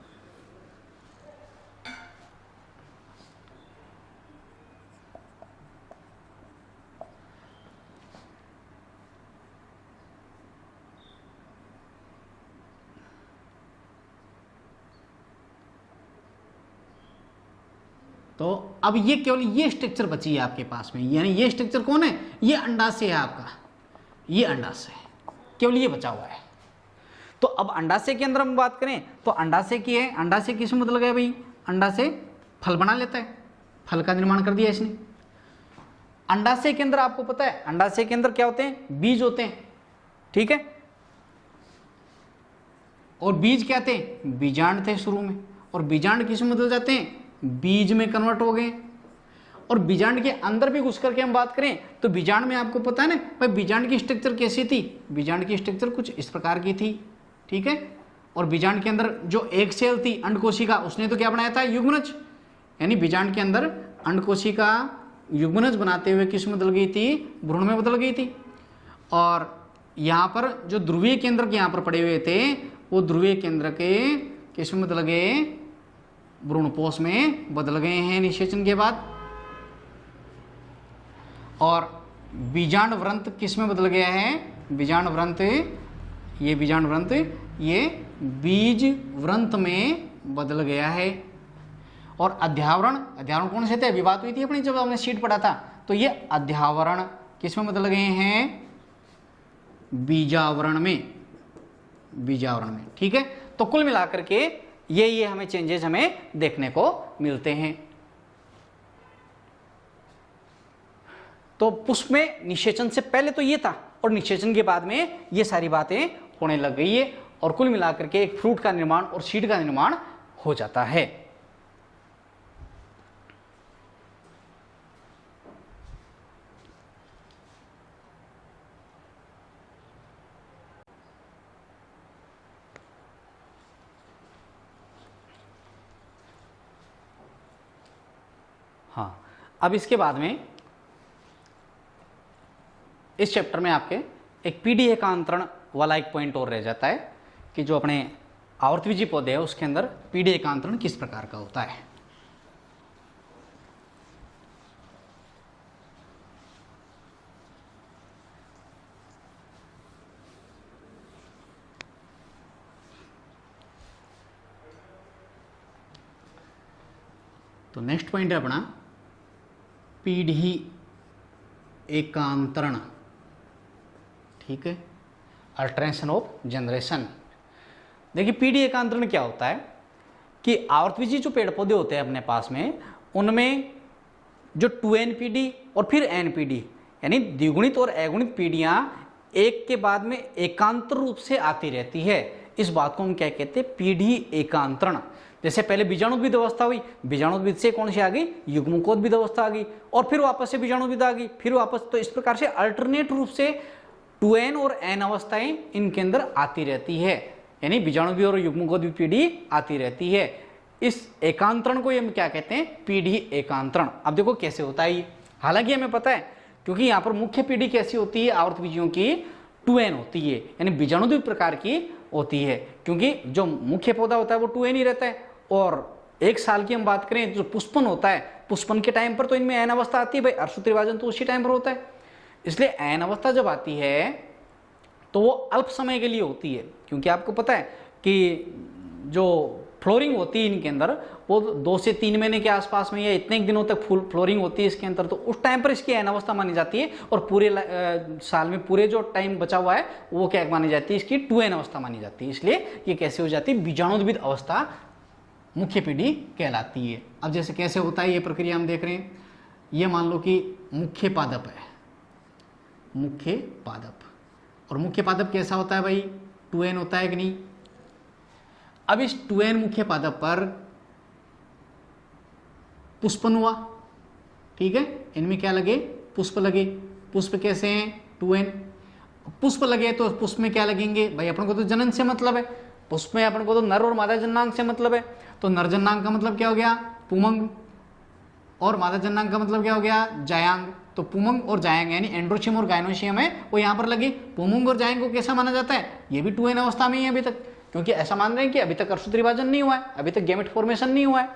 S1: तो अब ये केवल ये स्ट्रक्चर बची है आपके पास में, यानी ये स्ट्रक्चर कौन है, ये अंडाशय है आपका, ये अंडाशय केवल ये बचा हुआ है। तो अब अंडाशय के अंदर हम बात करें तो अंडाशय की है, अंडाशय किस में बदल गया भाई, अंडाशय फल बना लेता है, फल का निर्माण कर दिया इसने। अंडाशय के अंदर आपको पता है, अंडाशय के अंदर क्या होते हैं, बीज होते हैं। ठीक है, और बीज क्या थे, बीजांड थे शुरू में, और बीजांड किस में बदल जाते हैं, बीज में कन्वर्ट हो गए। और बीजांड के अंदर भी घुस करके हम बात करें तो बीजांड में आपको पता है ना भाई, बीजांड की स्ट्रक्चर कैसी थी, बीजांड की स्ट्रक्चर कुछ इस प्रकार की थी। ठीक है, और बीजांड के अंदर जो एक सेल थी अंडकोशिका, उसने तो क्या बनाया था, युग्मनज। यानी बीजांड के अंदर अंडकोशिका युग्मनज बनाते हुए किस में बदल गई थी, भ्रूण में बदल गई थी। और यहाँ पर जो ध्रुवीय केंद्र के यहाँ पर पड़े हुए थे, वो ध्रुवीय केंद्र के किस में बदल गए, भ्रूणपोष में बदल गए हैं निषेचन के बाद। और बीजांड व्रंत किस में बदल गया है, बीजांड व्रंत, ये बीजांड व्रंत ये बीज व्रंत में बदल गया है। और अध्यावरण, अध्यावरण कौन से थे, अभी बात हुई थी अपनी जब हमने शीट पढ़ा था, तो ये अध्यावरण किस में बदल गए हैं, बीजावरण में, बीजावरण में। ठीक है, तो कुल मिलाकर के ये हमें चेंजेस हमें देखने को मिलते हैं। तो पुष्प में निषेचन से पहले तो ये था, और निषेचन के बाद में ये सारी बातें होने लग गई है, और कुल मिलाकर के एक फ्रूट का निर्माण और सीड का निर्माण हो जाता है। हाँ, अब इसके बाद में इस चैप्टर में आपके एक पीडी एकांतरण वाला एक पॉइंट और रह जाता है कि जो अपने आवर्तबीजी पौधे है उसके अंदर पीडी एकांतरण किस प्रकार का होता है। तो नेक्स्ट पॉइंट है अपना पीढ़ी एकांतरण। ठीक है, अल्टरेशन ऑफ जनरेशन। देखिए पीढ़ी एकांतरण क्या होता है कि आवर्तबीजी जो पेड़ पौधे होते हैं अपने पास में, उनमें जो 2n और फिर n यानी द्विगुणित और अगुणित पीढ़ियां एक के बाद में एकांतर रूप से आती रहती है। इस बात को हम क्या कहते हैं, पीढ़ी एकांतरण। जैसे पहले बीजाणुद्भिद अवस्था हुई, बीजाणुद्भिद से कौन सी आ गई, युग्मकोद्भिद अवस्था आ गई, और फिर वापस से बीजाणुद्भिद आ गई, फिर वापस। तो इस प्रकार से अल्टरनेट रूप से 2n और n अवस्थाएं इनके अंदर आती रहती है, यानी बीजाणुद्भिद और युग्मकोद्भिद पीढ़ी आती रहती है। इस एकांतरण को हम क्या कहते हैं, पीढ़ी एकांतरण। अब देखो कैसे होता है ये, हालांकि हमें पता है क्योंकि यहाँ पर मुख्य पीढ़ी कैसी होती है, आवर्तबीजियों की 2n होती है, यानी बीजाणुद्भिद प्रकार की होती है, क्योंकि जो मुख्य पौधा होता है वो 2n ही रहता है। और एक साल की हम बात करें जो पुष्पन होता है, पुष्पन के टाइम पर तो इनमें n अवस्था आती है भाई, अर्धसूत्रीविभाजन तो उसी टाइम पर होता है। इसलिए n अवस्था जब आती है तो वो अल्प समय के लिए होती है, क्योंकि आपको पता है कि जो फ्लोरिंग होती है इनके अंदर वो 2 से 3 महीने के आसपास में या इतने दिनों तक फुल फ्लोरिंग होती है इसके अंदर, तो उस टाइम पर इसकी n अवस्था मानी जाती है। और पूरे साल में पूरे जो टाइम बचा हुआ है वो क्या मानी जाती है, इसकी 2n अवस्था मानी जाती है। इसलिए ये कैसे हो जाती है, बीजाणुद्भिद अवस्था मुख्य पीढ़ी कहलाती है। अब जैसे कैसे होता है ये प्रक्रिया हम देख रहे हैं, ये मान लो कि मुख्य पादप है, मुख्य पादप, और मुख्य पादप कैसा होता है भाई, 2n होता है कि नहीं। अब इस 2n मुख्य पादप पर पुष्पन हुआ, ठीक है, इनमें क्या लगे, पुष्प लगे। पुष्प कैसे हैं, 2n। पुष्प लगे तो पुष्प में क्या लगेंगे भाई, अपन को तो जनन से मतलब है, पुष्प में अपन को तो नर और मादा जननांग से मतलब है। तो नर जननांग का मतलब क्या हो गया, पुमंग, और मादा जननांग का मतलब क्या हो गया, जायांग। तो पुमंग और जायांग यानी एंड्रोशियम और गायनोशियम है वो यहाँ पर लगे। पुमंग और जायांग को कैसा माना जाता है, ये भी 2n अवस्था में ही है अभी तक, क्योंकि ऐसा मान रहे हैं कि अभी तक अर्धसूत्रीविभाजन नहीं हुआ है, अभी तक गैमेट फॉर्मेशन नहीं हुआ है।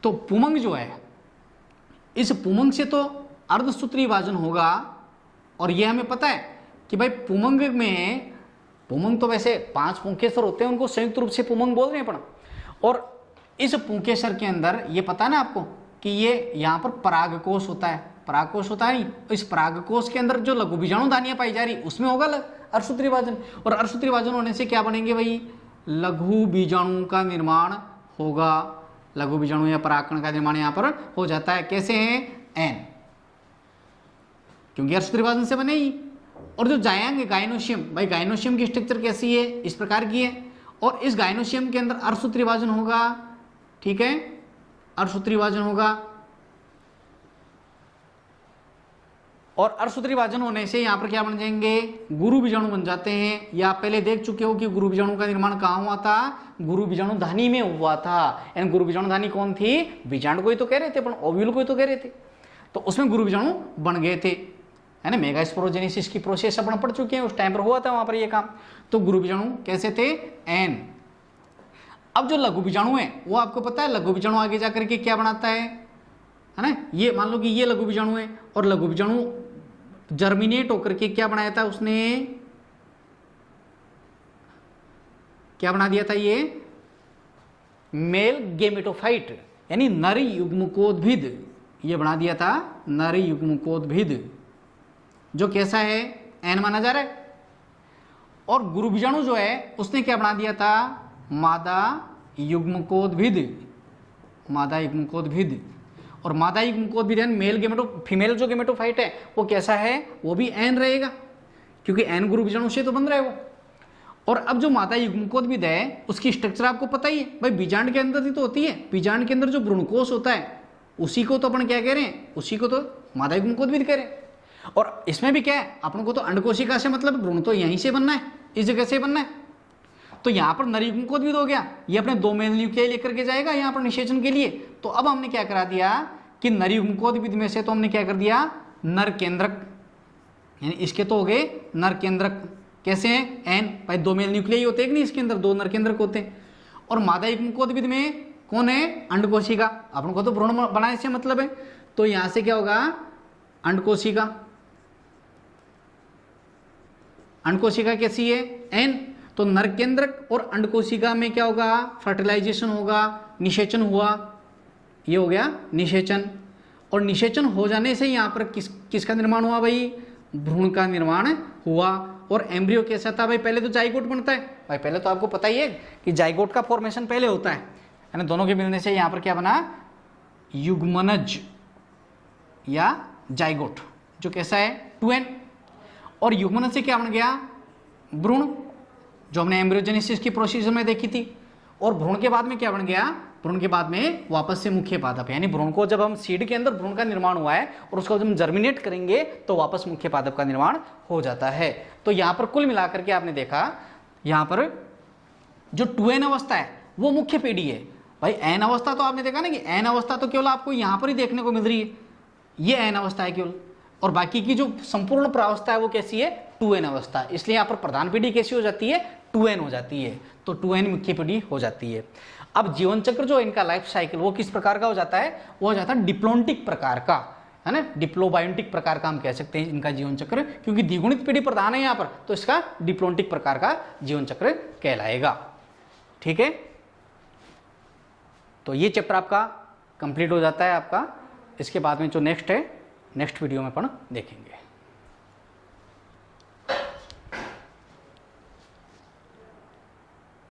S1: तो पुमंग जो है, इस पुमंग से तो अर्धसूत्रीविभाजन होगा, और ये हमें पता है कि भाई पुमंग में, पुमंग तो वैसे 5 पुंकेसर होते हैं, उनको संयुक्त रूप से पुमंग बोल रहे हैं अपन। और इस पुंकेसर के अंदर ये पता है ना आपको कि ये यहाँ पर परागकोश होता है, परागकोश होता है नहीं, इस परागकोश के अंदर जो लघु बीजाणु दानियां पाई जा रही उसमें होगा अर्धसूत्रीविभाजन, और अर्धसूत्रीविभाजन होने से क्या बनेंगे भाई, लघु बीजाणु का निर्माण होगा। लघु बीजाणु या परागकण का निर्माण यहाँ पर हो जाता है। कैसे है, n, क्योंकि अर्धसूत्रीविभाजन से बने ही। और जो जायांग है, गायनोशियम, भाई गायनोशियम की स्ट्रक्चर कैसी है, इस प्रकार की है, और इस गायनोशियम के अंदर अर्धसूत्रीविभाजन होगा, ठीक है, अर्धसूत्रीविभाजन होगा। और अर्धसूत्री विभाजन होने से यहाँ पर क्या बन जाएंगे, गुरु बीजाणु बन जाते हैं। या आप पहले देख चुके हो कि गुरु बीजाणु का निर्माण कहाँ हुआ था, गुरु बीजाणु धानी में हुआ था। एंड गुरु बीजाणु धानी कौन थी, बीजांड को ही तो कह रहे थे अपन, ओव्यूल को ही तो कह रहे थे। तो उसमें गुरु बीजाणु बन गए थे, है ना। मेगास्पोरोजेनेसिस की प्रोसेस अपन पढ़ चुके हैं, उस टाइम पर हुआ था वहां पर ये काम। तो गुरु बीजाणु कैसे थे, एन। अब जो लघु बीजाणु है वो आपको पता है, लघु बीजाणु आगे जाकर के क्या बनाता है ना। ये मान लो कि ये लघु बीजाणु है, और लघु बीजाणु जर्मिनेट होकर के क्या बनाया था उसने, क्या बना दिया था, ये मेल गेमेटोफाइट यानी नर युग्मकोद्भिद, ये बना दिया था नर युग्मकोद्भिद, जो कैसा है, एन माना जा रहा है। और गुरु बीजाणु जो है उसने क्या बना दिया था, मादा युग्मकोद्भिद, मादा युग्मकोद्भिद। और मादा युग्मकोद्भिद मेल गेमेटो, फीमेल जो गेमेटोफाइट है वो कैसा है, वो भी एन रहेगा, क्योंकि एन गुरु बीजाणु से तो बन रहा है वो। और अब जो मादा युग्मकोद्भिद है उसकी स्ट्रक्चर आपको पता ही है भाई, बीजांड के अंदर ही तो होती है। बीजांड के अंदर जो भ्रूणकोश होता है उसी को तो अपन क्या कह रहे हैं, उसी को तो मादा युग्मकोद्भिद कह रहे हैं। और इसमें भी क्या है, अपन को तो अंडकोशिका से मतलब भ्रूण तो यहीं से बनना है, इस जगह से बनना है। तो यहाँ पर नर युग्मकोद्भिद हो गया, ये अपने 2 मेल न्यूक्लियाई लेकर के जाएगा यहाँ पर निषेचन के लिए। तो अब हमने क्या करा दिया कि नर युग्मकोद्भिद में से तो हमने क्या कर दिया, नर केंद्रक, यानी इसके तो हो गए नर केंद्रक। कैसे हैं, एन, भाई 2 मेल न्यूक्लियाई होते हैं कि नहीं, इसके अंदर 2 नर केंद्रक होते हैं। और मादा युग्मकोद्भिद में कौन है, अंडकोशिका, अपन को तो भ्रूण बनाने से मतलब है। तो यहां से क्या होगा, अंडकोशिका, अंडकोशिका कैसी है, एन। तो नर केंद्रक और अंडकोशिका में क्या होगा, फर्टिलाइजेशन होगा, निषेचन हुआ, ये हो गया निषेचन। और निषेचन हो जाने से यहाँ पर किसका निर्माण हुआ भाई, भ्रूण का निर्माण हुआ। और एम्ब्रियो कैसा था भाई, पहले तो जाइगोट बनता है भाई, पहले तो आपको पता ही है कि जाइगोट का फॉर्मेशन पहले होता है ना, दोनों के मिलने से यहाँ पर क्या बना, युग्मनज या जाइगोट, जो कैसा है 2n। और युग्मनज से क्या बन गया, भ्रूण, जो हमने एम्ब्रियोजेनेसिस की प्रोसीजर में देखी थी। और भ्रूण के बाद में क्या बन गया, भ्रूण के बाद में वापस से मुख्य पादप, यानी भ्रूण को जब हम सीड के अंदर भ्रूण का निर्माण हुआ है और उसको जब हम जर्मिनेट करेंगे तो वापस मुख्य पादप का निर्माण हो जाता है। तो यहाँ पर कुल मिलाकर के आपने देखा, यहाँ पर जो 2n अवस्था है वो मुख्य पीढ़ी है भाई। एन अवस्था तो आपने देखा ना कि एन अवस्था तो केवल आपको यहाँ पर ही देखने को मिल रही है, ये एन अवस्था है केवल। और बाकी की जो संपूर्ण प्रावस्था है वो कैसी है, 2n अवस्था। इसलिए यहाँ पर प्रधान पीढ़ी कैसी हो जाती है, 2n हो जाती है। तो 2n मुख्य पीढ़ी हो जाती है। अब जीवन चक्र जो इनका लाइफ साइकिल वो किस प्रकार का हो जाता है, वो हो जाता है डिप्लोन्टिक प्रकार का, है ना, डिप्लोबायोटिक प्रकार का हम कह सकते हैं इनका जीवन चक्र, क्योंकि द्विगुणित पीढ़ी प्रधान है यहाँ पर, तो इसका डिप्लोन्टिक प्रकार का जीवन चक्र कहलाएगा। ठीक है, तो ये चैप्टर आपका कंप्लीट हो जाता है आपका। इसके बाद में जो नेक्स्ट है, नेक्स्ट वीडियो में अपन देखेंगे।